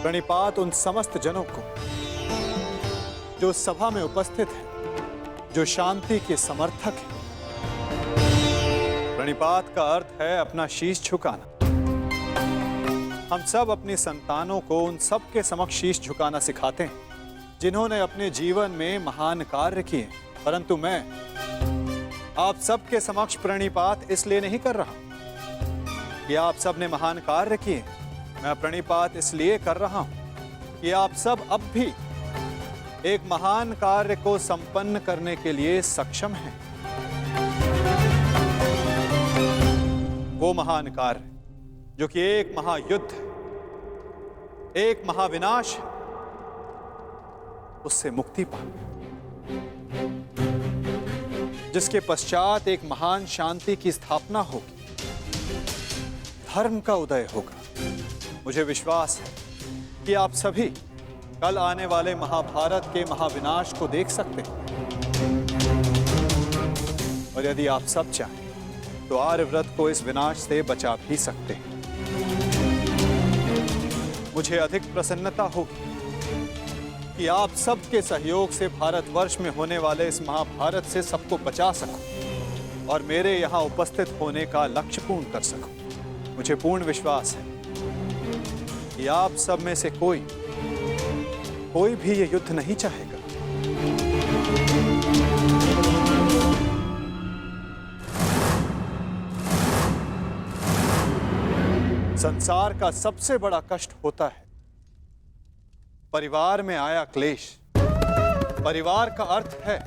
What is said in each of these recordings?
प्रणिपात उन समस्त जनों को जो सभा में उपस्थित हैं, जो शांति के समर्थक हैं। प्रणिपात का अर्थ है अपना शीश झुकाना। हम सब अपनी संतानों को उन सब के समक्ष शीश झुकाना सिखाते हैं जिन्होंने अपने जीवन में महान कार्य किए, परंतु मैं आप सबके समक्ष प्रणिपात इसलिए नहीं कर रहा कि आप सब ने महान कार्य किए। मैं प्रणिपात इसलिए कर रहा हूं कि आप सब अब भी एक महान कार्य को संपन्न करने के लिए सक्षम हैं। वो महान कार्य जो कि एक महायुद्ध है, एक महाविनाश है, उससे मुक्ति पा, जिसके पश्चात एक महान शांति की स्थापना होगी, धर्म का उदय होगा। मुझे विश्वास है कि आप सभी कल आने वाले महाभारत के महाविनाश को देख सकते हैं, और यदि आप सब चाहें तो आर्यव्रत को इस विनाश से बचा भी सकते हैं। मुझे अधिक प्रसन्नता होगी कि आप सबके सहयोग से भारतवर्ष में होने वाले इस महाभारत से सबको बचा सकूं और मेरे यहाँ उपस्थित होने का लक्ष्य पूर्ण कर सकूं। मुझे पूर्ण विश्वास है कि आप सब में से कोई भी ये युद्ध नहीं चाहेगा। संसार का सबसे बड़ा कष्ट होता है परिवार में आया क्लेश। परिवार का अर्थ है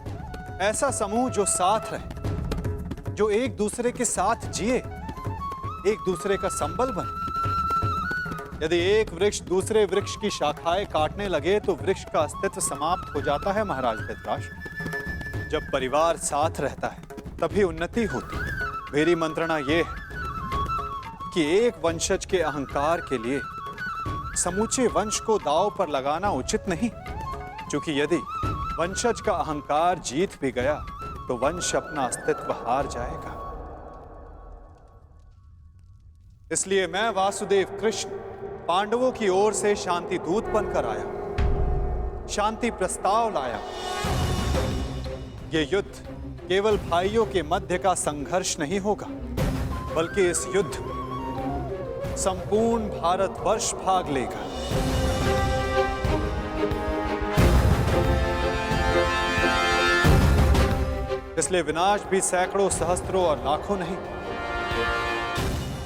ऐसा समूह जो साथ रहे, जो एक दूसरे के साथ जिए, एक दूसरे का संबल बने। यदि एक वृक्ष दूसरे वृक्ष की शाखाएं काटने लगे तो वृक्ष का अस्तित्व समाप्त हो जाता है। महाराज धृतराष्ट्र, जब परिवार साथ रहता है तभी उन्नति होती है। मेरी मंत्रणा यह है कि एक वंशज के अहंकार के लिए समूचे वंश को दांव पर लगाना उचित नहीं, क्योंकि यदि वंशज का अहंकार जीत भी गया तो वंश अपना अस्तित्व हार जाएगा। इसलिए मैं वासुदेव कृष्ण पांडवों की ओर से शांति दूत बनकर आया, शांति प्रस्ताव लाया। यह युद्ध केवल भाइयों के मध्य का संघर्ष नहीं होगा, बल्कि इस युद्ध में संपूर्ण भारतवर्ष भाग लेगा। इसलिए विनाश भी सैकड़ों, सहस्त्रों और लाखों नहीं,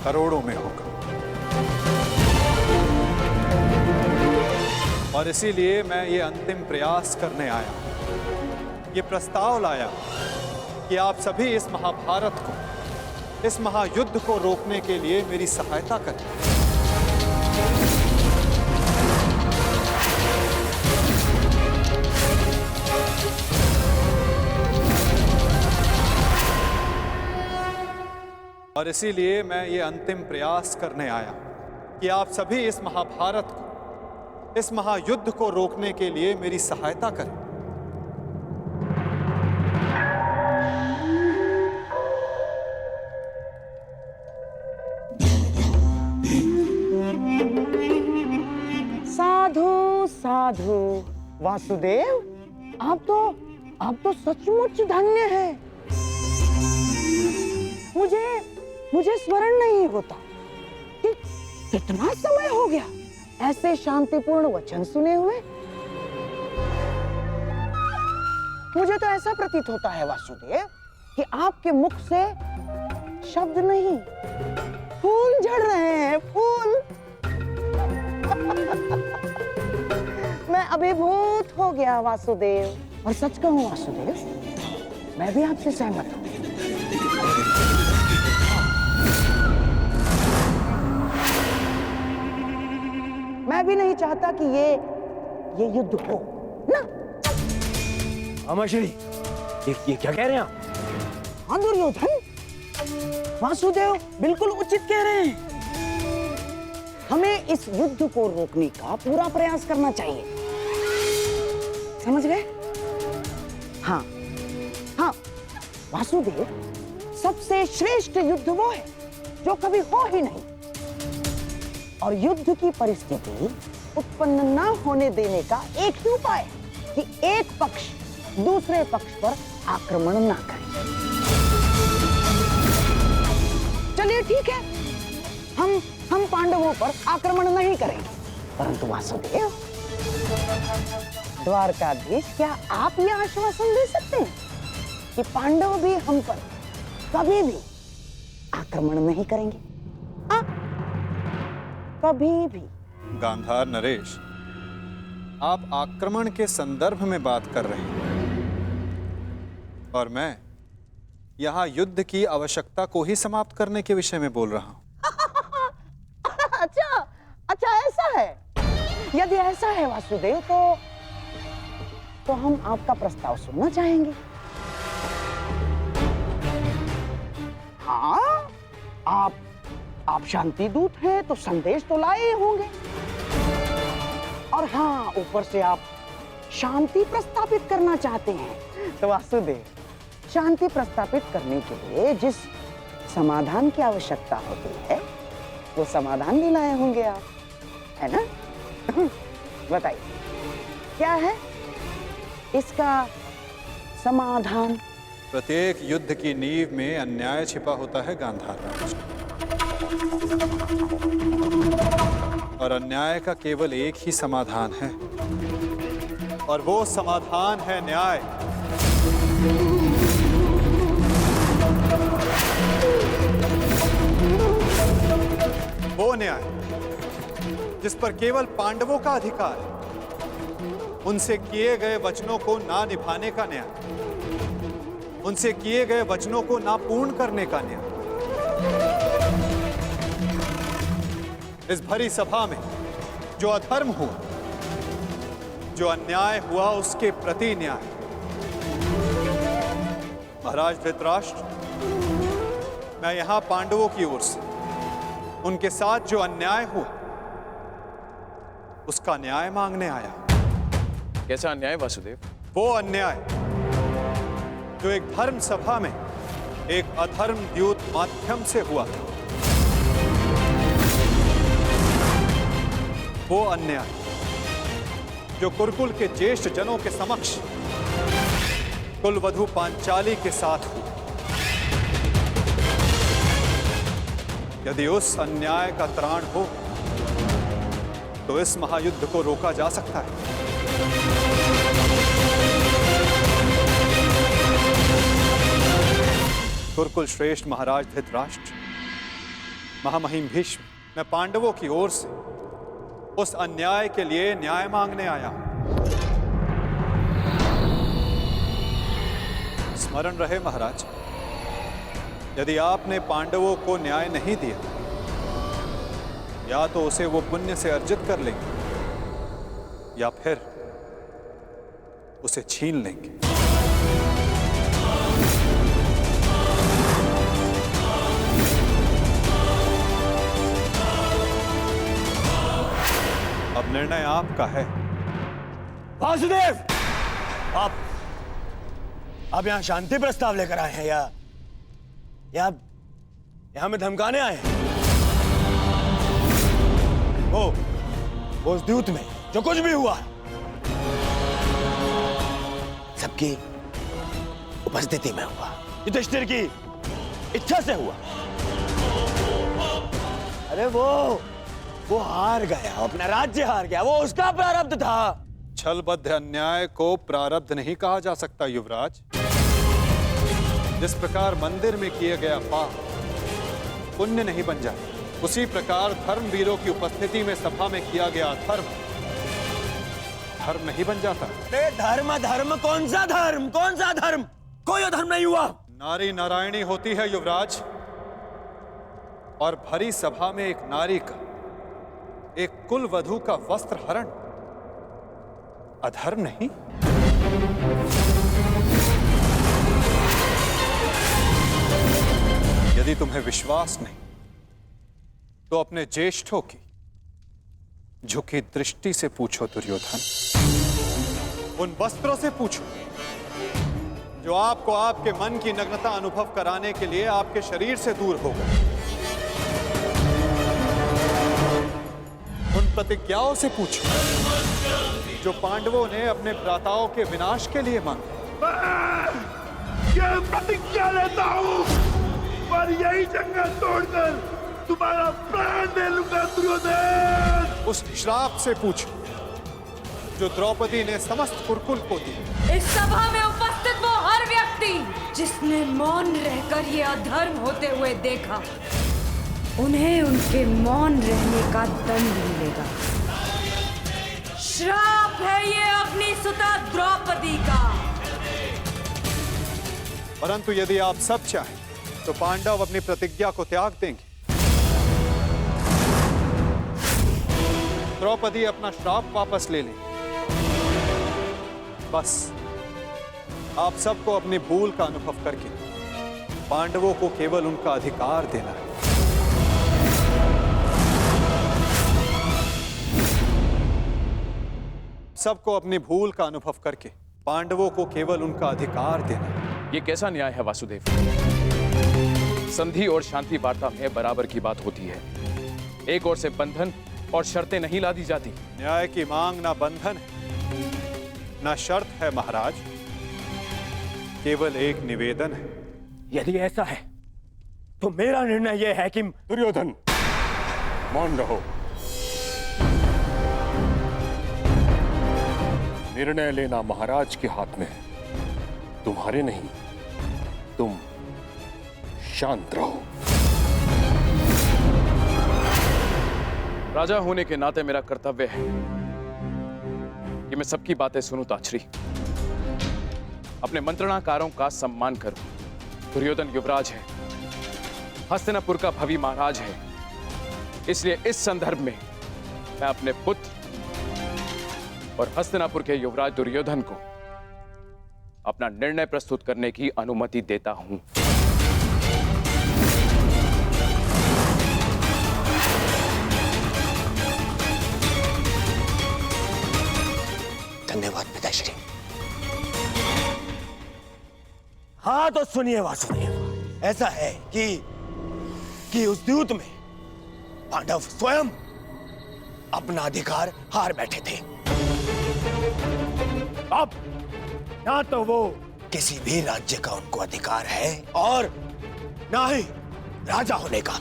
करोड़ों में होगा। और इसीलिए मैं ये अंतिम प्रयास करने आया, ये प्रस्ताव लाया कि आप सभी इस महाभारत को, इस महायुद्ध को रोकने के लिए मेरी सहायता करें। और इसीलिए मैं ये अंतिम प्रयास करने आया कि आप सभी इस महाभारत को, इस महायुद्ध को रोकने के लिए मेरी सहायता करें। साधु साधु। वासुदेव, आप तो सचमुच धन्य हैं। मुझे स्मरण नहीं होता कि कितना समय हो गया ऐसे शांतिपूर्ण वचन सुने हुए। मुझे तो ऐसा प्रतीत होता है वासुदेव कि आपके मुख से शब्द नहीं, फूल झड़ रहे हैं, फूल। मैं अभिभूत हो गया वासुदेव। और सच कहूं वासुदेव, मैं भी आपसे सहमत हूं। मैं भी नहीं चाहता कि ये युद्ध हो ना। अमाश्री, ये क्या कह रहे हैं आप? हाँ दुर्योधन, वासुदेव बिल्कुल उचित कह रहे हैं। हमें इस युद्ध को रोकने का पूरा प्रयास करना चाहिए। समझ गए? हाँ हाँ वासुदेव, सबसे श्रेष्ठ युद्ध वो है जो कभी हो ही नहीं। और युद्ध की परिस्थिति उत्पन्न न होने देने का एक ही उपाय है कि एक पक्ष दूसरे पक्ष पर आक्रमण ना करे। चलिए ठीक है, हम पांडवों पर आक्रमण नहीं करेंगे, परंतु वासुदेव, द्वारकाधीश, क्या आप यह आश्वासन दे सकते हैं कि पांडव भी हम पर कभी भी आक्रमण नहीं करेंगे? हाँ, कभी भी। गांधार नरेश, आप आक्रमण के संदर्भ में बात कर रहे हैं और मैं यहां युद्ध की आवश्यकता को ही समाप्त करने के विषय में बोल रहा हूं। अच्छा ऐसा है। यदि ऐसा है वासुदेव, तो हम आपका प्रस्ताव सुनना चाहेंगे। हाँ, आप शांति दूत हैं तो संदेश तो लाए ही होंगे, और हाँ, ऊपर से आप शांति प्रस्तापित करना चाहते हैं। तो वासुदेव, शांति प्रस्तापित करने के लिए जिस समाधान की आवश्यकता होती है वो समाधान भी लाए होंगे आप, है ना? बताइए क्या है इसका समाधान? प्रत्येक युद्ध की नींव में अन्याय छिपा होता है गांधार राज, और अन्याय का केवल एक ही समाधान है, और वो समाधान है न्याय। वो न्याय जिस पर केवल पांडवों का अधिकार है, उनसे किए गए वचनों को ना निभाने का न्याय, उनसे किए गए वचनों को ना पूर्ण करने का न्याय। इस भरी सभा में जो अधर्म हुआ, जो अन्याय हुआ, उसके प्रति न्याय। महाराज धृतराष्ट्र, मैं यहां पांडवों की ओर से उनके साथ जो अन्याय हुआ उसका न्याय मांगने आया। कैसा अन्याय वासुदेव? वो अन्याय जो एक धर्म सभा में एक अधर्म द्यूत माध्यम से हुआ था। वो अन्याय जो कुरुकुल के ज्येष्ठ जनों के समक्ष कुलवधू पांचाली के साथ हुआ। यदि उस अन्याय का त्राण हो तो इस महायुद्ध को रोका जा सकता है। कुरुकुल श्रेष्ठ महाराज धृतराष्ट्र, महामहिम भीष्म, मैं पांडवों की ओर से उस अन्याय के लिए न्याय मांगने आया हूं। स्मरण रहे महाराज, यदि आपने पांडवों को न्याय नहीं दिया, या तो उसे वो पुण्य से अर्जित कर लेंगे या फिर उसे छीन लेंगे। अब निर्णय आपका है। वासुदेव, आप यहाँ शांति प्रस्ताव लेकर आए हैं या हमें धमकाने आए हैं? वो उस द्यूत में जो कुछ भी हुआ सबकी उपस्थिति में हुआ, युधिष्ठिर की इच्छा से हुआ। अरे वो हार गया, अपना राज्य हार गया, वो उसका प्रारब्ध था। छलबद्ध अन्याय को प्रारब्ध नहीं कहा जा सकता युवराज। जिस प्रकार मंदिर में किया गया पाप पुण्य नहीं बन जाता, उसी प्रकार धर्मवीरों की उपस्थिति में सभा में किया गया धर्म धर्म नहीं बन जाता। धर्म कौन सा धर्म? कोई धर्म नहीं हुआ। नारी नारायणी होती है युवराज, और भरी सभा में एक नारी का, एक कुल वधू का वस्त्र हरण अधर्म नहीं। यदि तुम्हें विश्वास नहीं तो अपने ज्येष्ठों की झुकी दृष्टि से पूछो दुर्योधन। उन वस्त्रों से पूछो जो आपको आपके मन की नग्नता अनुभव कराने के लिए आपके शरीर से दूर हो गए। प्रतिज्ञाओं से पूछो जो पांडवों ने अपने भ्राताओं के विनाश के लिए मांगे। ये प्रतिज्ञा लेता हूँ और यही जंगल तोड़कर तुम्हारा प्राण दे लूंगा दुर्योधन। उस श्राप से पूछो जो द्रौपदी ने समस्त कुरुकुल को दी। इस सभा में उपस्थित वो हर व्यक्ति जिसने मौन रहकर ये अधर्म होते हुए देखा, उन्हें उनके मौन रहने का दंड मिलेगा। श्राप है ये अग्निसुता द्रौपदी का। परंतु यदि आप सब चाहें तो पांडव अपनी प्रतिज्ञा को त्याग देंगे। द्रौपदी अपना श्राप वापस ले लेंगी। बस आप सबको अपनी भूल का अनुभव करके पांडवों को केवल उनका अधिकार देना है। सबको अपनी भूल का अनुभव करके पांडवों को केवल उनका अधिकार देना है। ये कैसा न्याय है वासुदेव? संधि और शांति वार्ता में बराबर की बात होती है। एक ओर से बंधन और शर्तें नहीं ला दी जाती। न्याय की मांग ना बंधन है ना शर्त है महाराज, केवल एक निवेदन है। यदि ऐसा है तो मेरा निर्णय यह है कि दुर्योधन मौन रहो। निर्णय लेना महाराज के हाथ में है, तुम्हारे नहीं। तुम शांत रहो। राजा होने के नाते मेरा कर्तव्य है कि मैं सबकी बातें सुनूं ताछरी, अपने मंत्रणाकारों का सम्मान करूं। दुर्योधन युवराज है, हस्तिनापुर का भवी महाराज है, इसलिए इस संदर्भ में मैं अपने पुत्र और हस्तिनापुर के युवराज दुर्योधन को अपना निर्णय प्रस्तुत करने की अनुमति देता हूं। धन्यवाद पिताश्री। हाँ तो सुनिए वासुदेव, ऐसा है कि उस युद्ध में पांडव स्वयं अपना अधिकार हार बैठे थे। अब ना तो वो किसी भी राज्य का उनको अधिकार है और ना ही राजा होने का।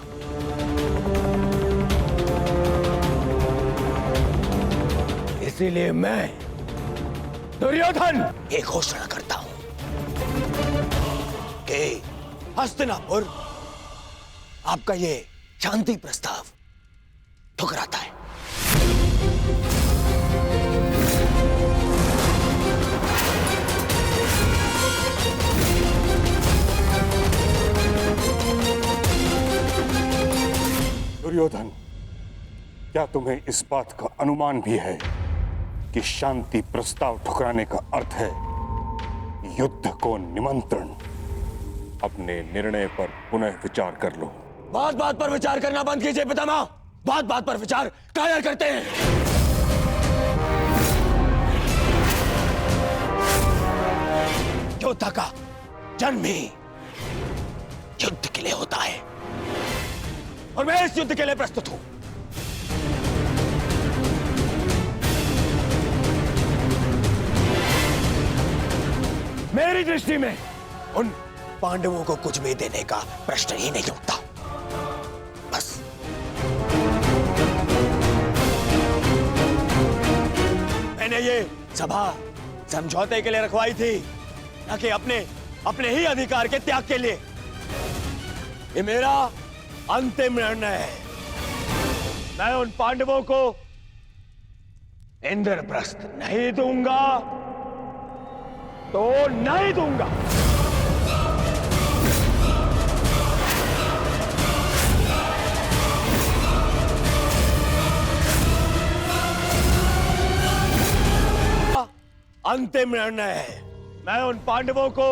इसीलिए मैं दुर्योधन ये घोषणा करता हूं कि हस्तिनापुर आपका ये शांति प्रस्ताव ठुकराता है। दुर्योधन, क्या तुम्हें इस बात का अनुमान भी है कि शांति प्रस्ताव ठुकराने का अर्थ है युद्ध को निमंत्रण? अपने निर्णय पर पुनः विचार कर लो। बात बात पर विचार करना बंद कीजिए पितामह। बात बात पर विचार कायर करते हैं। योद्धा का जन्म ही युद्ध के लिए होता है और मैं इस युद्ध के लिए प्रस्तुत हूं। मेरी दृष्टि में उन पांडवों को कुछ भी देने का प्रश्न ही नहीं उठता। बस मैंने ये सभा समझौते के लिए रखवाई थी, न कि अपने ही अधिकार के त्याग के लिए। ये मेरा अंतिम निर्णय है। मैं उन पांडवों को इंद्रप्रस्थ नहीं दूंगा तो नहीं दूंगा। अंतिम निर्णय है। मैं उन पांडवों को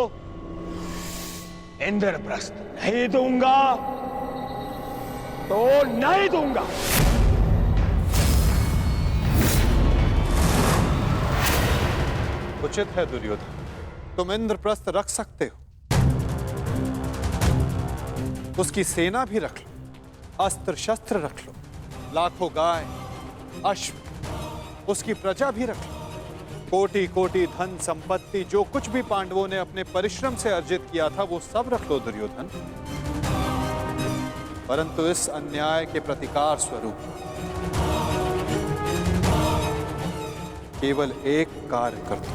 इंद्रप्रस्थ नहीं दूंगा तो नहीं दूंगा। उचित है दुर्योधन, तुम इंद्रप्रस्थ रख सकते हो, उसकी सेना भी रख लो, अस्त्र शस्त्र रख लो, लाखों गाय अश्व, उसकी प्रजा भी रख लो। कोटि कोटि धन संपत्ति, जो कुछ भी पांडवों ने अपने परिश्रम से अर्जित किया था, वो सब रख लो दुर्योधन। परंतु इस अन्याय के प्रतिकार स्वरूप केवल एक कार्य कर दो।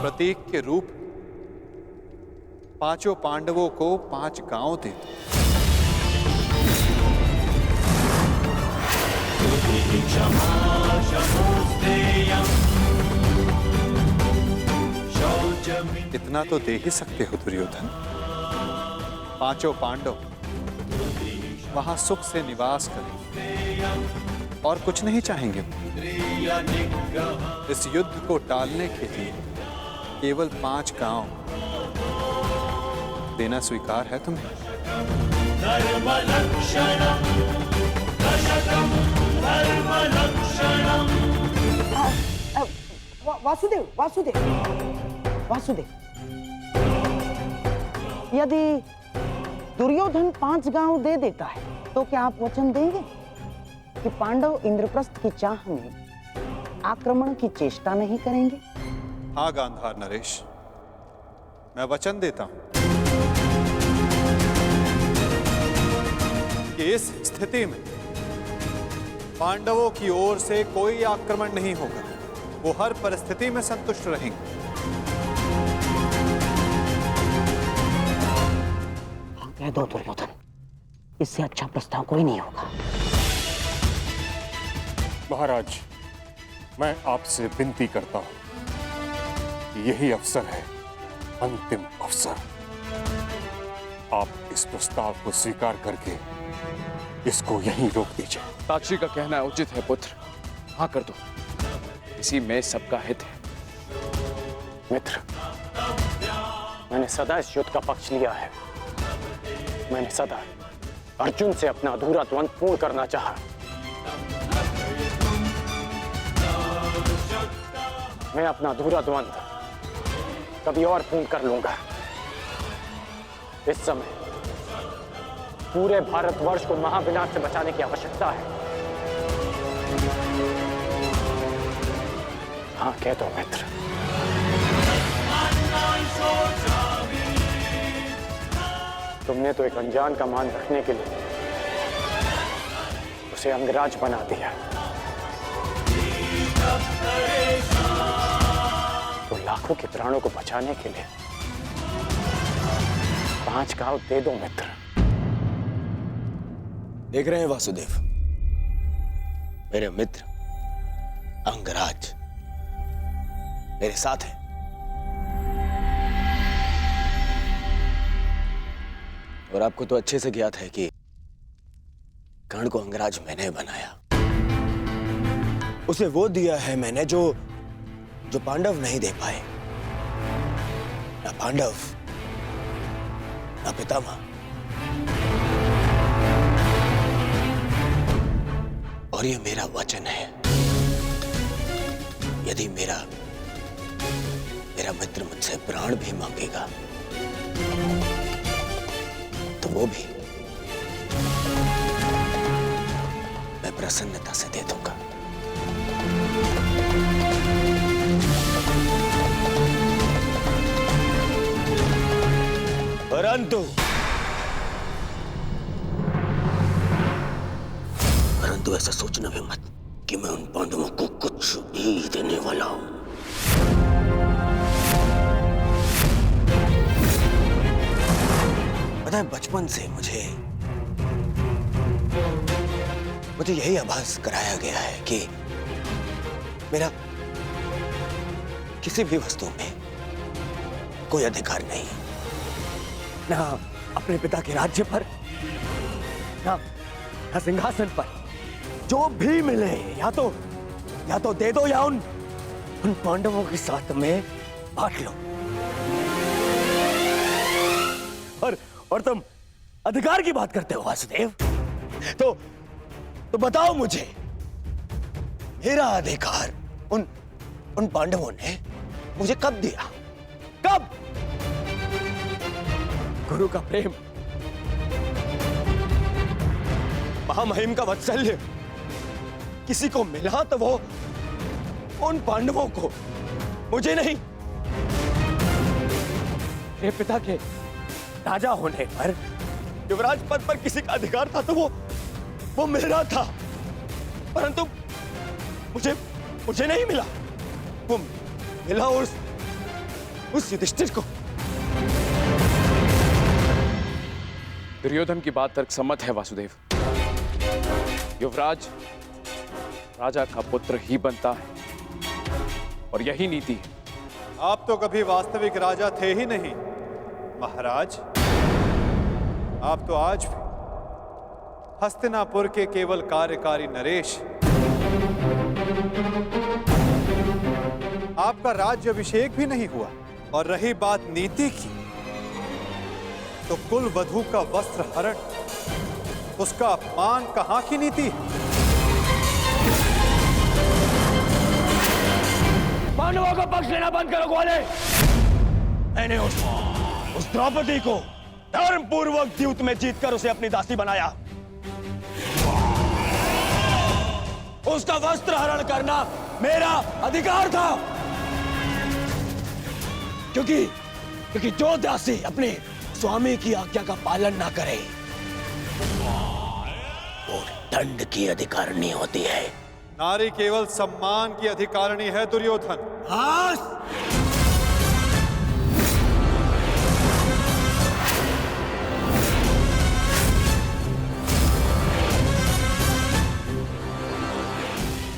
प्रतीक के रूप पांचों पांडवों को 5 गांव दे दो। इतना तो दे ही सकते हो दुर्योधन। 5 पांडव वहां सुख से निवास करें और कुछ नहीं चाहेंगे। इस युद्ध को टालने के लिए केवल 5 गांव देना स्वीकार है तुम्हें? वासुदेव, वासुदेव, वासुदेव, यदि दुर्योधन 5 गांव दे देता है तो क्या आप वचन देंगे कि पांडव इंद्रप्रस्थ की चाह में आक्रमण की चेष्टा नहीं करेंगे? हाँ गांधार नरेश, मैं वचन देता हूं कि इस स्थिति में पांडवों की ओर से कोई आक्रमण नहीं होगा। वो हर परिस्थिति में संतुष्ट रहेंगे। हाँ कह दो दुर्योधन, इससे अच्छा प्रस्ताव कोई नहीं होगा। महाराज, मैं आपसे विनती करता हूं कि यही अवसर है, अंतिम अवसर। आप इस प्रस्ताव को स्वीकार करके इसको यहीं रोक दीजिए। ताक्षी का कहना उचित है पुत्र, हाँ कर दो, इसी में सबका हित है। मित्र, मैंने सदा इस युद्ध का पक्ष लिया है। मैंने सदा अर्जुन से अपना अधूरा द्वंद्व पूर्ण करना चाहा। मैं अपना अधूरा द्वंद्व कभी और पूर्ण कर लूंगा। इस समय पूरे भारतवर्ष को महाविनाश से बचाने की आवश्यकता है। हाँ कह दो मित्र। तुमने तो एक अनजान का मान रखने के लिए उसे अंगराज बना दिया, तो लाखों के प्राणों को बचाने के लिए 5 गांव दे दो मित्र। देख रहे हैं वासुदेव, मेरे मित्र अंगराज मेरे साथ है। और आपको तो अच्छे से ज्ञात है कि कर्ण को अंगराज मैंने बनाया। उसे वो दिया है मैंने जो पांडव नहीं दे पाए। ना पांडव, ना पितामह। और ये मेरा वचन है, यदि मेरा मित्र मुझसे प्राण भी मांगेगा तो वो भी मैं प्रसन्नता से दे दूंगा। परंतु ऐसा सोचना भी मत कि मैं उन पांडवों को कुछ भी देने वाला हूं। पता है, बचपन से मुझे यही आभास कराया गया है कि मेरा किसी भी वस्तु में कोई अधिकार नहीं, ना अपने पिता के राज्य पर, ना सिंहासन पर। जो भी मिले या तो दे दो या उन पांडवों के साथ में बांट लो। और तुम अधिकार की बात करते हो वासुदेव, तो बताओ मुझे, मेरा अधिकार उन पांडवों ने मुझे कब दिया? कब? गुरु का प्रेम, महामहिम का वात्सल्य, किसी को मिला तो वो उन पांडवों को, मुझे नहीं। मेरे पिता के राजा होने पर युवराज पद पर किसी का अधिकार था तो वो मेरा था, परंतु मुझे नहीं मिला। वो मिला उस युधिष्ठिर को। दुर्योधन की बात तर्कसम्मत है वासुदेव। युवराज राजा का पुत्र ही बनता है और यही नीति है। आप तो कभी वास्तविक राजा थे ही नहीं महाराज। आप तो आज भी हस्तिनापुर के केवल कार्यकारी नरेश। आपका राज्य अभिषेक भी नहीं हुआ। और रही बात नीति की, तो कुल वधू का वस्त्र हरण, उसका अपमान कहां की नीति है? पांडवों का पक्ष लेना बंद करो ग्वाले। मैंने उस द्रौपदी को धर्म पूर्वक द्यूत में जीतकर उसे अपनी दासी बनाया। उसका वस्त्र हरण करना मेरा अधिकार था, क्योंकि जो दासी अपने स्वामी की आज्ञा का पालन ना करे वो दंड की अधिकारिणी होती है। नारी केवल सम्मान की अधिकारिणी है दुर्योधन।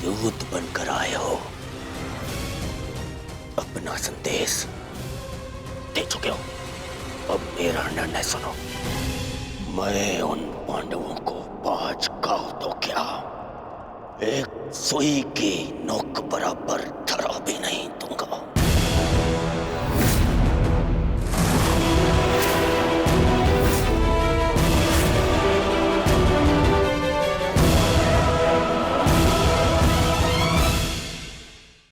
दूत बनकर आए हो, अपना संदेश दे चुके हो। अब मेरा निर्णय सुनो। मैं उन पांडवों को 5 गांव तो क्या, एक सुई की नोक बराबर धरा भी नहीं